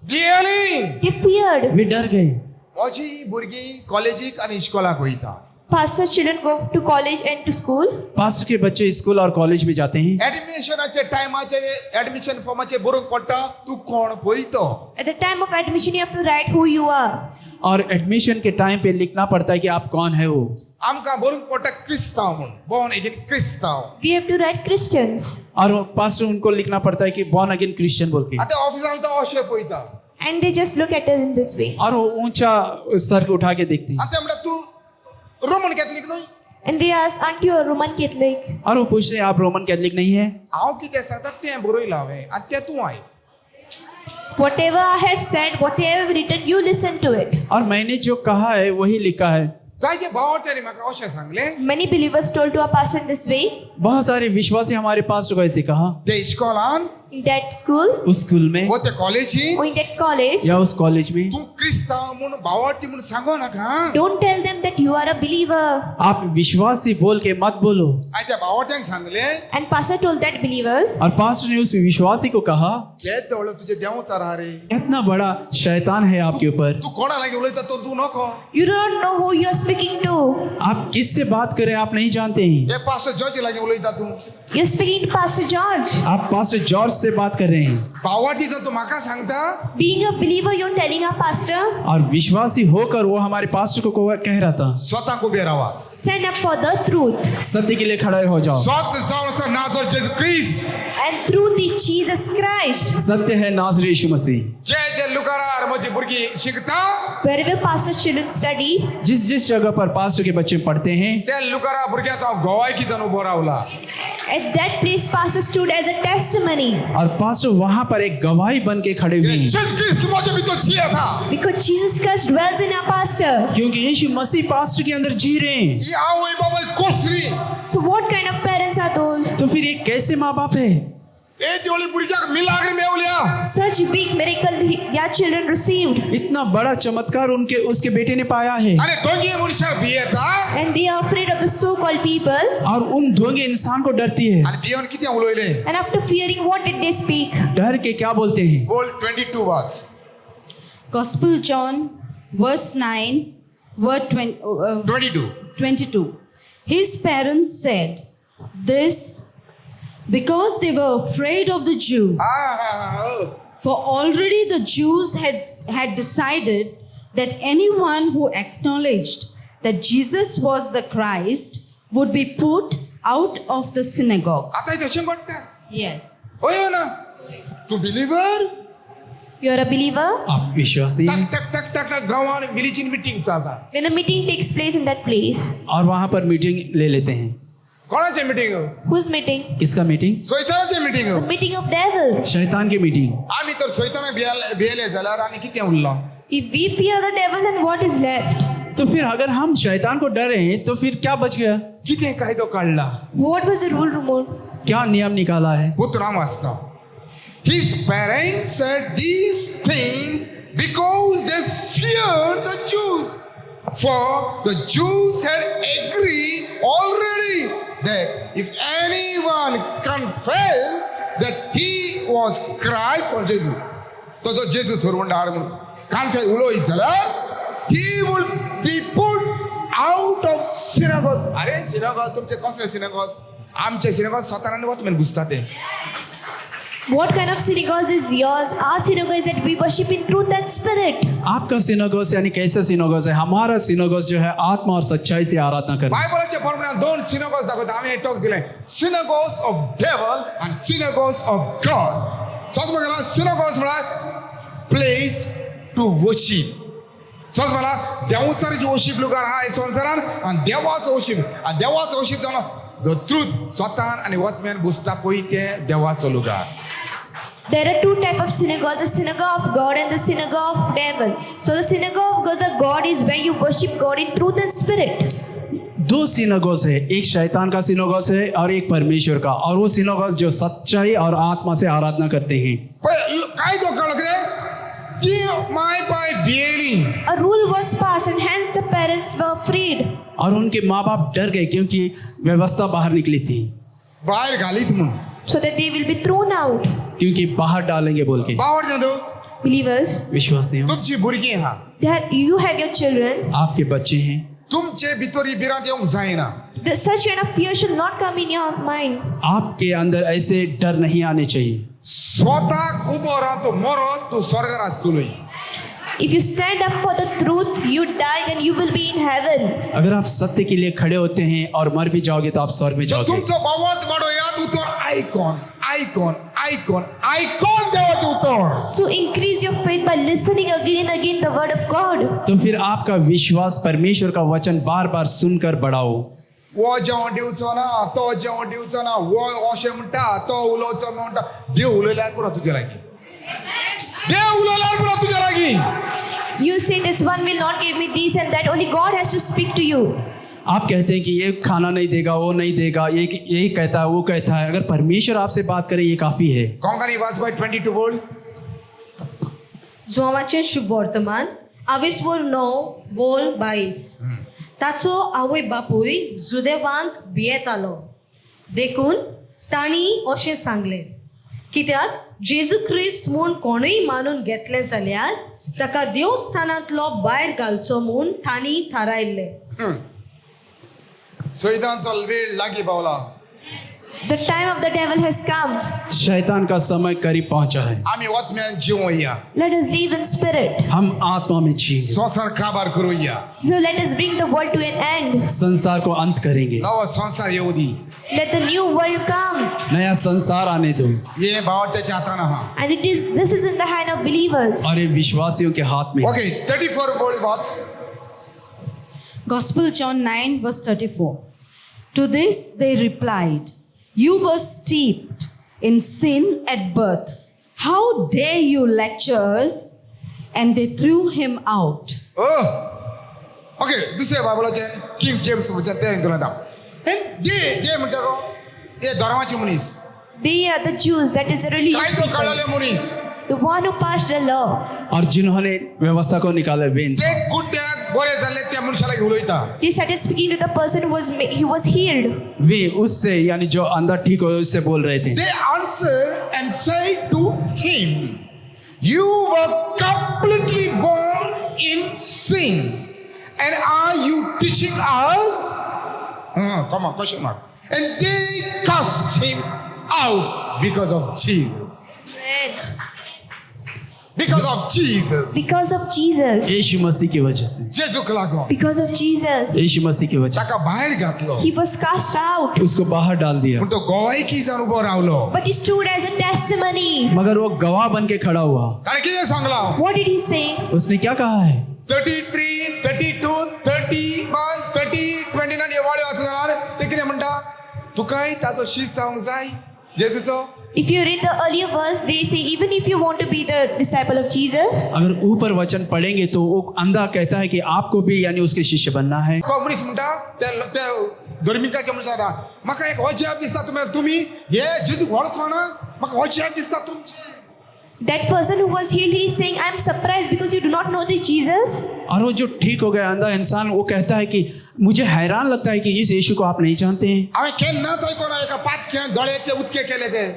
भियेली।
They feared.
वे डर गए।
माझी भुरगी कॉलेजीक आणि इश्कोलाक वयता।
Pastor's children go to college and to school.
Pastor के बच्चे स्कूल और कॉलेज में जाते हैं।
एडमिशनाचे टायमाचे एडमिशन फॉर्माचे बरोवंक पडटा तू कोण पळयतो।
At the time of admission, you have to write who you are.
और एडमिशन के टाइम पे लिखना पड़ता है कि आप कौन है वो।
आमकां बरोवंक पडटा क्रिस्तांव म्हणून। बॉर्न अगेन क्रिस्तांव।
We have to write Christians.
और वो पास्टर उनको लिखना पड़ता है कि बॉर्न अगेन क्रिश्चियन बोल के।
आता ऑफिसांत तो अशें पळयता।
And they just look at us in this way.
और वो ऊंचा सर को उठा के देखते हैं
आता म्हणटा तू रोमन कॅथलिक न्हय?
And they ask, aren't you a Roman Catholic?
और वो पूछते हैं आप रोमन कैथलिक नहीं है?
हांव कितें सांगता तें बरयलां हांवें आनी तें तूं आय।
Whatever I have said, whatever I've written, you listen to it.
और मैंने जो कहा है वही लिखा है।
जायते भावार्थ्यांनी म्हाका अशें सांगलें।
Many believers told to our pastor in this way.
बहुत सारे विश्वासी हमारे पास को ऐसे कहा,
ते इश्कोलान
In that school
उस स्कूल में
वो ते कॉलेजीन
or in that college,
या उस कॉलेज में
तू क्रिस्तांव म्हणून भावार्थी म्हणून सांगो नाका।
don't tell them that you are a believer.
आप विश्वासी बोल के मत बोलो।
आनी त्या भावार्थ्यांक सांगलें
And pastor told that believers,
और पास्टर ने उस विश्वासी को कहा,
केद देवळो तुजे देंवचार हा रे।
इतना बड़ा शैतान है आपके ऊपर,
तू कोणा लागीं उलयता तो तू नको।
you do not know who you are speaking to.
आप किससे बात करें आप नहीं जानते हैं।
हे पास्टर जॉर्ज लागीं उलयता तू।
You're speaking to Pastor George.
आप पास्टर जॉर्ज से बात कर रहे हैं।
भावार्थीचं तू म्हाका सांगता।
Being a believer, you're telling our pastor,
और विश्वासी होकर वो हमारे पास्टर को कह रहा था,
स्वतःक उभे रावात।
stand up for the truth.
सत्य के लिए खड़े हो जाओ।
सत्य जावन नाजर जेजू ख्रिस्त।
And truth is Jesus Christ.
सत्य है नाज़री यीशु मसीह।
जे जे लुकारा वेळार म्हजी भुरगीं शिकता
Wherever pastor's children study,
जिस जिस जगह पर पास्टर के बच्चे पढ़ते हैं,
त्या लुकारा भुरग्याचो हांव गवायकी जावन उबो Rawla.
at that place pastor stood as a testimony.
और पास्टर वहां पर एक गवाही बन के खड़े हुए हैं,
जेस क्रिस्त म्हजे भितर जियेता.
Because Jesus Christ dwells in our pastor.
क्योंकि यीशु मसीह पास्टर के अंदर जी रहे हैं.
ही आवय बाबाय Kosari.
So what kind of parents are those?
तो फिर ये कैसे माँ बाप है?
ए दिवली भुरग्याक मिलाग्र मेवल्या.
Such big miracle their children received.
इतना बड़ा चमत्कार उसके बेटे ने पाया है.
आनी दोंगी मनशाक भियेता.
And they are afraid of the so-called people.
और उन ढोंगे इंसान को डरती है.
आनी भियोन कितें उलोयले.
And after fearing, what did they speak?
डर के क्या बोलते हैं?
बोल 22 verse.
Gospel John, verse 9, verse 22. His parents said this because they were afraid of the Jews. For already the Jews had decided that anyone who acknowledged that Jesus was the Christ would be put out of the synagogue.
आता इथे शेंगोट्टा.
Yes.
होय ना. तू believer.
You are a believer?
आप विश्वासी हैं?
टक टक टक टक गावान विलीचिन मीटिंग चालता.
Then a meeting takes place in that place.
और वहां पर मीटिंग ले लेते हैं.
कोणाचे मीटिंग.
Whose meeting?
किसका मीटिंग?
सोयतानाचे
The
meeting.
meeting of devil.
शैतान की मीटिंग.
आम्ही तर सोयताना बियले जाल्यार आनी कितें Urla.
If we fear the devil, then what is left?
तो फिर अगर हम शैतान को डरे हैं तो फिर क्या बच गया?
कितें कायदो काढला.
What was the rule, Ramon?
क्या नियम निकाला है?
पुत्रां वाचता. His parents said these things because they feared the Jews. For the Jews had agreed already that if anyone confessed that he was Christ, or Jesus, तो जो Jesus सोडून डाळ म्हणून confess उलोयत जाल्यार he would be put out of synagogue. अरे synagogue तुमचे कसले synagogue? आमचे synagogue स्वतःने वत म्हण बुजता ते.
What kind of synagogue is yours? Our synagogue is that we worship in truth and spirit.
आपका सिनोगोस यानी कैसा सिनोगोस है? हमारा सिनोगोस जो है आत्मा और सच्चाई से आराधना करना.
बायबलाच्या फॉर्मुल्यान दोन synagogues दाखवता. आम्ही एक टॉक दिले. Synagogues of devil and synagogues of God. समज मला synagogues म्हळ्यार place to worship. समज मला देवाचा जो worship लुगार हा हे संसारान आणि देवाचो worship. आणि देवाचो worship जानो the truth स्वतान आणि वतमेन बुसता पळय ते देवाचो लुगार.
There are two types of synagogues, the synagogue of God and the synagogue of devil. So the synagogue of the God is where you worship God in truth and spirit.
दो सिनोगोस है, एक शैतान का सिनोगोस है और एक परमेश्वर का. और वो सिनोगोस जो सच्चाई और आत्मा से आराधना करते हैं.
काय तो कळक रे ती माय पाय बिएली.
A rule was passed and hence the parents were freed.
और उनके माँ बाप डर गए क्योंकि व्यवस्था बाहर निकली थी.
बाहेर घालीत म्हणून.
So that they will be thrown out.
क्योंकि बाहर डालेंगे बोल के.
बावर जादो.
Believers,
विश्वासी हो,
तुमची भुरगीं हा.
that you have your children,
आपके बच्चे हैं.
तुमचे भितरी बिरांत येवंक जायना.
such kind of fear should not come in your mind.
आपके अंदर ऐसे डर नहीं आने चाहिए.
स्वतः उबो राव तो मरत तू स्वर्गार आसतलोय.
If you stand up for the truth, you die, then you will be in heaven.
अगर आप सत्य के लिए खड़े होते हैं और मर भी जाओगे तो आप स्वर्ग में जाओगे.
तुमचं बावच वाडो याद उतर आयकॉन आयकॉन आयकॉन आयकॉन देवाचे उतर.
So increase your faith by listening again and again the word of God.
तो फिर आपका विश्वास परमेश्वर का वचन बार बार सुनकर बढ़ाओ.
वो जेवण दिवचो ना तो जेवण दिवचो ना वो अशें म्हणटा तो उलोवचो म्हणटा. देव उलयल्यार पुरो तुजे लागीं. देव उलयल्यार पुरो तुजे लागीं.
You say this one will not give me this and that. Only God has to speak to you.
आप कहते हैं कि ये खाना नहीं देगा, वो नहीं देगा, ये यही कहता है, वो कहता है. अगर परमेश्वर आपसे बात करे ये काफी है.
कोंकणी वाच बाय 22 बोल.
जोमाचें शुभ वर्तमान आवेसवर 9 बोल 22. ताचो आवय बापूय जुदेवांक भियेतालो देखून तांणी अशें सांगलें. कित्याक जेजू क्रिस्त म्हूण कोणूय मानून घेतलें जाल्यार ताका देवस्थानांतलो भायर घालचो म्हूण तांणी थारायल्लें.
संविधानाचो वेळ लागीं पावला.
The time of the devil has come.
शैतान का समय करीब पहुंचा है.
आम्ही वचम्यान जिवूया.
Let us live in spirit.
हम आत्मा में जिएंगे.
संसार काबार करूया.
So let us bring the world to an end.
संसार को अंत करेंगे.
नवा संसार येऊ दी.
Let the new world come.
नया संसार आने दो.
ये भावाच्या हातानं हा.
And this is in the hand of believers.
और ये विश्वासियों के हाथ में.
Okay, 34 बोल watch.
Gospel John 9 verse 34. To this they replied, "You were steeped in sin at birth. How dare you lecture us?" And they threw him out.
Okay, दुसऱ्या बायबलाचे किंग जेम्स वचन ते इंतुला दा. And they म्हणता को हे धर्माचे मनीस.
They are the Jews, that is the religious
काय तो
people.
कळले मनीस.
The one who passed the law.
और जिन्होंने व्यवस्था को निकाला वेंस.
ते गुड्डे गोरे झाले त्या मनुष्याला घेऊन
They started speaking to the person who was healed.
वे उससे यानी जो अंदर ठीक हो उससे बोल रहे थे.
They answered and said to him, "You were completely born in sin, and are you teaching us?" Come on, question mark. And they cast him out because of Jesus. Because of Jesus.
Because of Jesus.
यीशु मसीह की वजह से.
जेजूक लागून.
Because of Jesus.
यीशु मसीह की वजह से.
ताका बाहेर घातलो.
He was cast out.
उसको बाहर डाल दिया.
पण तो गोवाईकीचा अनुभव रावलो.
But he stood as a testimony.
मगर वो गवाह बन के खड़ा हुआ.
ताणे किती Sangla?
What did he say?
उसने क्या कहा है?
33, 32, 31, 30, 29 हे वाळे वाचून जाणार. ते किती म्हणता? तुकाय ताचो शीस जावंक जाय. जेजूचो.
If you read the earlier verse, they say even if you want to be the disciple of Jesus,
अगर ऊपर वचन पढ़ेंगे तो वो अंधा कहता है कि आपको भी यानी उसके शिष्य बनना है.
तो मनीस म्हणता त्या धर्मिकाच्या मनशाला म्हाका एक हो जॉब दिसता तुम्ही हे जेजू वळखो ना म्हाका हो जॉब दिसता तुमचे.
that person who was healed, he is saying, I am surprised because you do not know this Jesus.
और वो जो ठीक हो गया अंधा इंसान वो कहता है कि मुझे हैरान लगता है कि इस यीशु को आप नहीं जानते हैं.
हांवें केन्नाच आयकोना एका पातक्या दोळ्याचे उदके केले ते.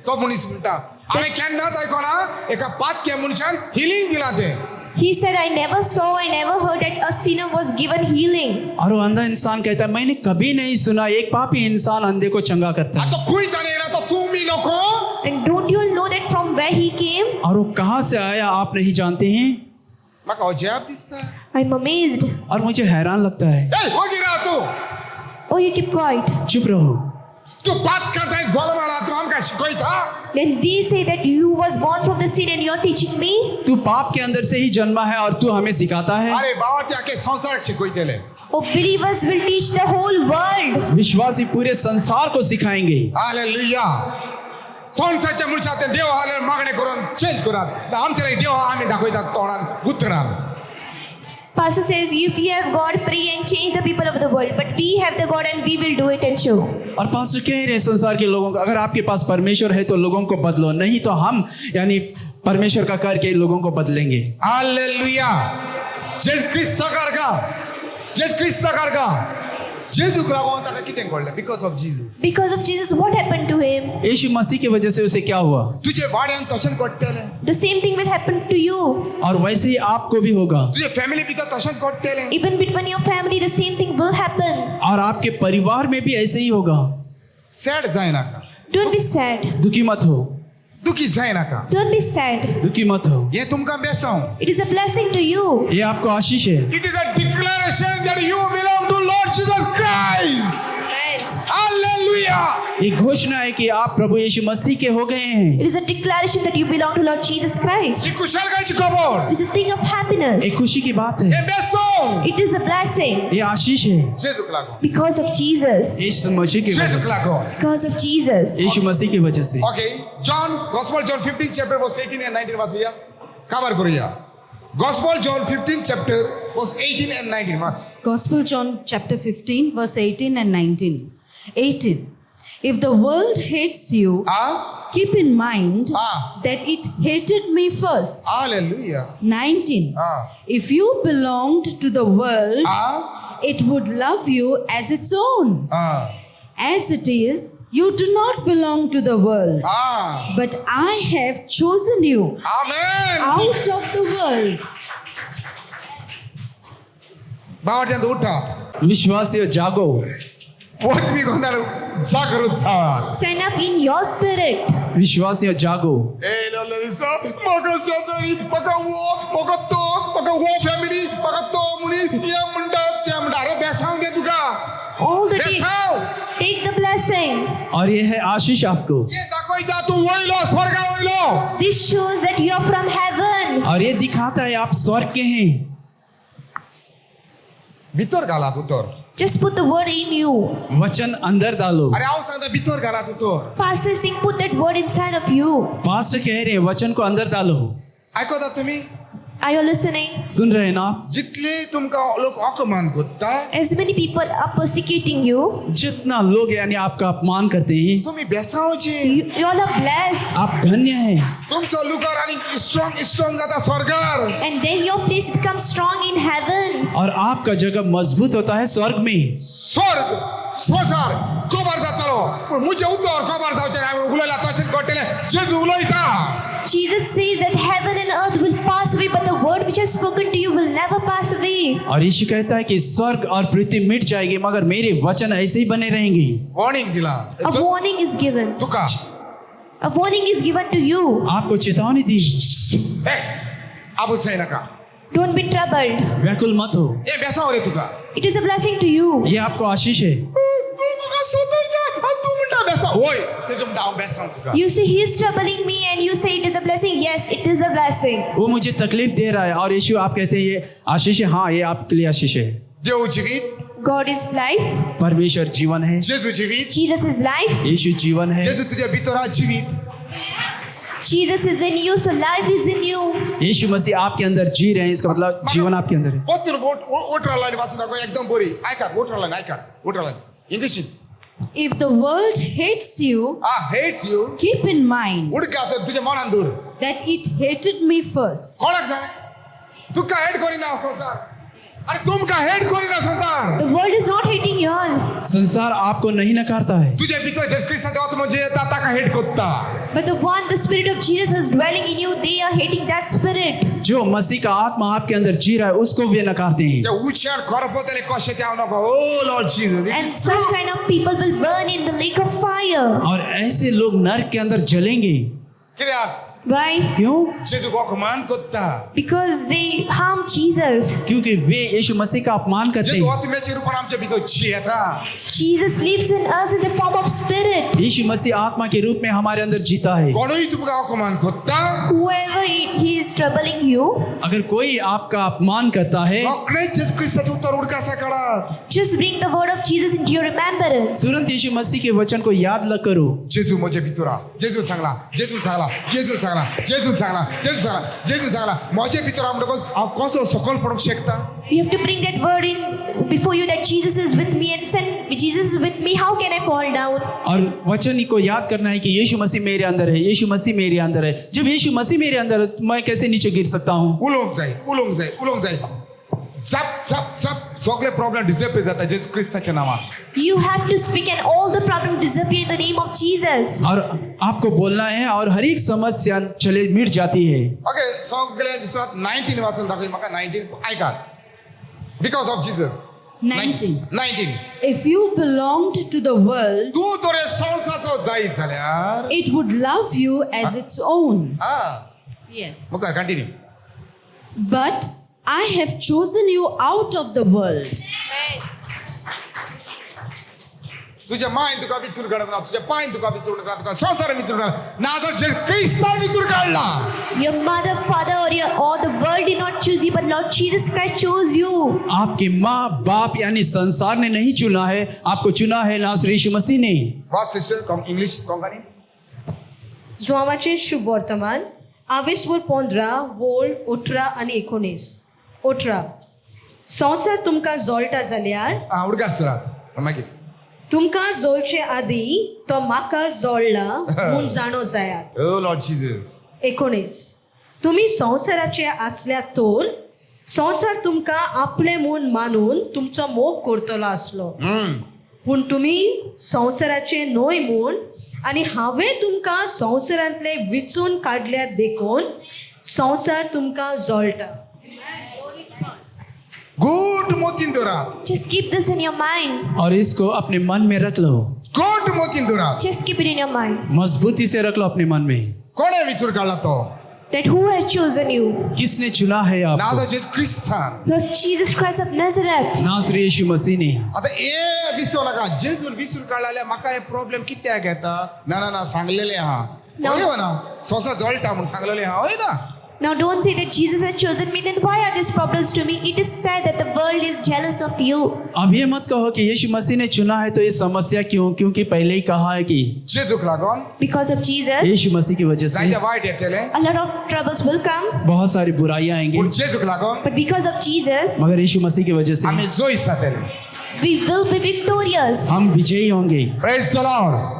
तो मनीस म्हणटा हांवें केन्नाच आयकोना एका पातक्या मनशान हिलिंग दिला ते.
He said, I never saw, I never heard that a sinner was given healing.
और वो अंधा इंसान कहता है मैंने कभी नहीं सुना एक पापी इंसान अंधे को चंगा करता है.
आता खुई ताणे येना तो तुम्ही नको.
And don't you all know that from where he came?
और वो कहाँ से आया आप नहीं जानते हैं.
म्हाका हो जॉब दिसता.
I'm amazed.
और मुझे हैरान लगता है.
ए वगी राव तू.
Oh, you keep quiet.
चुप रहो.
तू पातका ताई जल्माला तू आमकां शिकयता.
Then they say that you was born from the sin and you're teaching me?
तू पाप के अंदर से ही जन्मा है और तू हमें सिखाता है.
अरे बावट्या के संसार शिकयतेले.
Oh, believers will teach the whole world.
विश्वासी पूरे संसार को सिखाएंगे.
हालेलुया. संसारच्या मनशाचे देव हाले मागणे करून चेंज करात. आमचे देव आम्ही दाखवतात तोंडान उतरान.
Pastor says, if you have God, pray and change the people of the world. But we have the God and we will do it and show.
और पास्टर कह रहे हैं संसार के लोगों को अगर आपके पास परमेश्वर है तो लोगों को बदलो नहीं तो हम यानी परमेश्वर का करके लोगों को बदलेंगे.
हालेलुया. जेस ख्रिस्त सारखा. जेस ख्रिस्त सारखा. जेजूक लागून ताका कितें घडलें? Because of Jesus.
Because of Jesus, what happened to him?
यीशु मसीह की वजह से उसे क्या हुआ.
तुझे वाड्यान तशेंच घडटलें.
The same thing will happen to you.
और वैसे ही आपको भी होगा.
तुझे फॅमिली भितर तशेंच घडटलें.
Even between your family, the same thing will happen.
और आपके परिवार में भी ऐसे ही होगा.
सॅड जायनाका.
Don't be sad.
दुखी मत हो.
दुखी जायनाका.
Don't be sad.
दुखी मत हो.
हे तुमकां बेसांव.
It is a blessing to you.
ये आपको आशीष है.
It is a declaration that you belong to Lord Jesus Christ. Hallelujah.
ये घोषणा है कि आप प्रभु यीशु मसीह के हो गए हैं.
It is a declaration that you belong to Lord Jesus Christ.
ती कुशलकाची खबर.
It is a thing of happiness.
एक खुशी की बात है.
हे बेसांव.
It is a blessing
ये आशीष है.
जेजूक लागून.
because of Jesus.
यीशु मसीह की वजह
जेजूक
से.
लागून.
Because of Jesus.
यीशु मसीह की वजह से.
Okay, Gospel John 15 chapter verse 18 and 19 वाचूया. Cover करूया. Gospel John 15 chapter verse 18 and 19 watch.
Gospel John chapter 15 verse 18 and 19. 18. If the world hates you, keep in mind that it hated me first.
Hallelujah.
19. If you belonged to the world, it would love you as its own. As it is, you do not belong to the world, but I have chosen you
Amen.
out of the world.
बावट्यान उठा.
विश्वासियों जागो.
오트미 건다는 자그릇 사.
Stand up in your spirit.
विश्वासियों जागो।
에이러러서 먹었어더니 먹었또 먹어 패밀리 먹었또 무니 야 문다 야 문다 अरे बेसाऊं दे तुका
All the day.
बेसाऊं
Take the blessing.
और ये है आशीष आपको।
ये दाखवायचा तू वळलो स्वर्ग वळलो
This shows that you are from heaven.
और ये दिखाता है आप स्वर्ग के हैं।
भितर घाला भितर
Just put the word in you.
वचन अंदर डालो।
अरे आओ सांगता भितर घाला भितर
Pastor is saying, put that word inside of you.
Pastor कह रहे हैं वचन को अंदर डालो।
ऐकता तुम्ही
Are you listening?
सुन रहे हैं ना?
जितले तुमका लोक अपमान करता
As many people are persecuting you,
जितना लोग यानी आपका अपमान करते हैं,
तुम्ही बेसावचे
you all are blessed.
आप धन्य हैं।
तुमचं लुकर आणि स्ट्रॉंग जाता स्वर्गार
And then your place becomes strong in heaven.
और आपका जगह मजबूत होता है स्वर्ग में।
स्वर्ग संसार कोबार जातालो पण मुझे उतर कोबार जावचे आम्ही उलयला तसेच घडले जेजू उलयता
Jesus says that heaven and earth will pass away, but the word which I've spoken to you will never pass away.
और यीशु कहता है कि स्वर्ग और पृथ्वी मिट जाएगी मगर मेरे वचन ऐसे ही बने रहेंगे।
वॉर्निंग दिला
A warning is given.
तुका
A warning is given to you.
आपको चेतावनी दी,
आबू सही नका
Don't be troubled.
व्याकुल मत हो,
ए बेसाव रे तुका
It is a blessing to you.
ये आपको आशीष है।
तू मका सोतायता तू म्हणता बेसाव होय तेज म्हणता बेसाव तुका
You say he is troubling me and you say it is a blessing. Yes, it is a blessing.
वो मुझे तकलीफ दे रहा है और यीशु आप कहते हैं ये आशीष है। हाँ, ये आपके लिए आशीष है।
देव जीवित
God is life.
परमेश्वर जीवन है,
जेजू जीवित
Jesus is life.
यीशु जीवन है,
जेजू तुझ्या भितर जीवित
Jesus is in you, so life is in you.
यीशु मसीह आपके अंदर जी रहे हैं, इसका मतलब जीवन आपके अंदर है।
पोतर वोटराला वाचून दाखव एकदम बरी ऐका वोटराला English
If the world hates you,
hates you
keep in mind
उडका असं तुझ्या मनात दूर
that it hated me first.
कोणाक सांग तुका हेड करीना संसार अरे तुमका हेड करीना संसार
The world is not hating you all,
संसार आपको नहीं नकारता है,
तुझ्या भितर जे ख्रिस्ताच्या आत्मा जे येता ताका हेड करता
but the one, the spirit of Jesus is dwelling in you, they are hating that spirit.
जो मसीह का आत्मा आपके अंदर जी रहा है उसको वे नकारते हैं।
त्या उछाड खरपोतले कशे त्या नको oh Lord Jesus
And such kind of people will burn in the lake of fire.
और ऐसे लोग नरक के अंदर जलेंगे।
कित्याक
Why?
क्यों?
जेजू को अपमान करता
Because they harm Jesus.
क्योंकि वे यीशु मसीह का अपमान करते
जेजू
हैं।
आत्म्याचे रूपान आमच्या भितर जी येता
Jesus lives in us in the form of spirit.
यीशु मसीह आत्मा के रूप में हमारे अंदर जीता है।
कोणीही तुमका अपमान करता
Whoever he is troubling you,
अगर कोई आपका अपमान करता है,
रोखणे जेजू ख्रिस्ताचे उत्तर उडका सकाळात
just bring the word of Jesus into your remembrance.
तुरंत यीशु मसीह के वचन को याद ल करो।
जेजू माझ्या भितरा जेजू सांगला माझ्या भितर हांव कसो सकल पडूंक शकता
You have to bring that word in before you that Jesus is with me and send Jesus is with me. How can I fall down?
और वचन को याद करना है कि यीशु मसीह मेरे अंदर है, यीशु मसीह मेरे अंदर है। जब यीशु मसीह मेरे अंदर है तो मैं कैसे नीचे गिर सकता हूँ?
उलोंग जाय zap सगळे प्रॉब्लेम डिसअपियर जाता जेजू ख्रिस्ताच्या नावात
You have to speak and all the problem disappear in the name of Jesus.
और आपको बोलना है और हर एक समस्या चले मिट जाती है।
ओके सगळे दिसत 19 वाचून दाखय म्हाका 19 ऐका because of Jesus 19
If you belonged to the world,
तू तोरे संसाराचो जाय जाल्यार
it would love you as its own. Yes.
Okay continue
But I have chosen you out of the world.
तुझ्या मायन तुका विचूर काडना तुझ्या पायन तुका विचूर काडना तुका संसार विचूर काडना ना तर जे ख्रिस्तान विचूर काडला
Your mother, father, or the world did not choose you, but Lord Jesus Christ chose you.
आपके माँ बाप यानी संसार ने नहीं चुना है, आपको चुना है नासरी यीशु मसीह ने।
What sister come English Konkani
जोमाचे शुभ वर्तमान 15 वोल 18 आणि 19 18 संसार तुमका जोलता जाल्यार
उडका सरात मागीर
तुमका जोलचे आदी तो म्हाका जोडला म्हूण जाणो जायात
ओ लॉर्ड जीसस
19 तुम्ही संसाराचे आसल्या तोर संसार तुमका आपले म्हूण मानून तुमचो मोग करतलो आसलो पूण तुम्ही संसाराचे न्हय म्हूण आनी हांवें तुमकां संवसारांतले विचून काडल्यात देखून संवसार तुमकां जोळटा
Good motindurat.
Just keep this in your mind.
और इसको अपने मन में रख लो,
Good motindurat.
Just keep it in your mind.
मजबूती से रख लो अपने मन में।
कोणे विचार काढला तो?
That who has chosen you?
किसने चुना है आपको?
नाझरेत ख्रिस्तान.
Lord Jesus Christ of Nazareth.
नासरी यीशु मसीह ने।
आता ए विसरू नका जेजून विसरू काढला म्हाका हे प्रॉब्लेम कित्या घेता ना ना ना सांगलेले हा
No.
होय ना सोसा जळटा म्हणून सांगलेले हा होय ना
Now don't say that Jesus has chosen me, then why are these problems to me? It is said that the world is jealous of you.
अब ये मत कहो कि यीशु मसीह ने चुना है तो ये समस्या क्यों, क्योंकि पहले ही कहा है कि
जेजूक लागून
Because of Jesus,
यीशु मसीह की वजह से
जायते वाईट येतले
a lot of troubles will come.
बहुत सारी बुराइयां आएंगी,
पूण जेजूक लागून
But because of Jesus,
मगर यीशु मसीह की वजह से
आम्ही जोई जातले
we will be victorious.
हम विजयी होंगे।
Praise the Lord